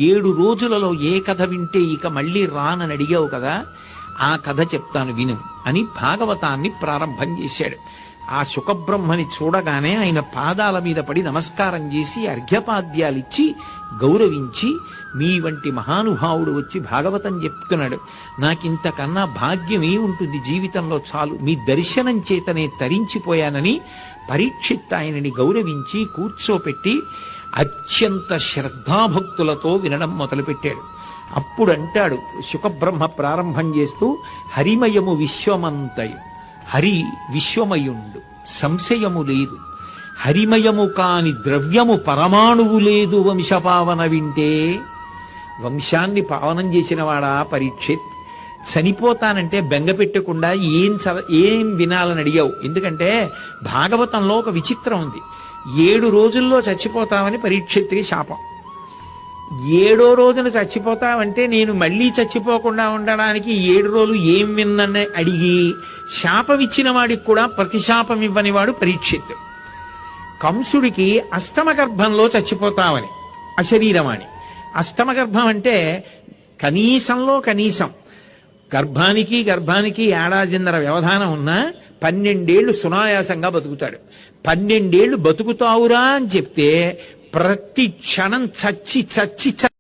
7 రోజులలో ఏ కథ వింటే ఇక మళ్ళీ రానని అడిగావు కదా, ఆ కథ చెప్తాను విను అని భాగవతాన్ని ప్రారంభం చేశాడు. ఆ శుకబ్రహ్మని చూడగానే ఆయన పాదాల మీద పడి నమస్కారం చేసి అర్ఘ్యపాద్యాలిచ్చి గౌరవించి, మీ వంటి మహానుభావుడు వచ్చి భాగవతం చెప్తున్నాడు, నాకింతకన్నా భాగ్యం ఏముంటుంది జీవితంలో, చాలు మీ దర్శనం చేతనే తరించిపోయానని పరీక్షిత్ ఆయనని గౌరవించి కూర్చోపెట్టి అత్యంత శ్రద్ధాభక్తులతో వినడం మొదలుపెట్టాడు. అప్పుడు అంటాడు శుకబ్రహ్మ ప్రారంభం చేస్తూ, హరిమయము విశ్వమంతయు, హరి విశ్వమయుండు సంశయము లేదు, హరిమయము కాని ద్రవ్యము పరమాణువు లేదు వంశపావన వింటే. వంశాన్ని పావనం చేసిన వాడా పరీక్షిత్, చనిపోతానంటే బెంగ పెట్టకుండా ఏం వినాలని అడిగావు. ఎందుకంటే భాగవతంలో ఒక విచిత్రం ఉంది. 7 రోజుల్లో చచ్చిపోతామని పరీక్షిత్తుకి శాపం. 7వ రోజున చచ్చిపోతావంటే నేను మళ్ళీ చచ్చిపోకుండా ఉండడానికి 7 రోజులు ఏం విన్నని అడిగి శాపం ఇచ్చిన వాడికి కూడా ప్రతిశాపం ఇవ్వని వాడు పరీక్షిత్. కంసుడికి అష్టమ గర్భంలో చచ్చిపోతామని అశరీరమాణి. అష్టమ గర్భం అంటే కనీసంలో కనీసం గర్భానికి ఏడాదిన్నర వ్యవధానం ఉన్నా 12 ఏళ్లు సునాయాసంగా బతుకుతాడు. 12 ఏళ్లు బతుకుతావురా అని చెప్తే ప్రతి క్షణం చచ్చి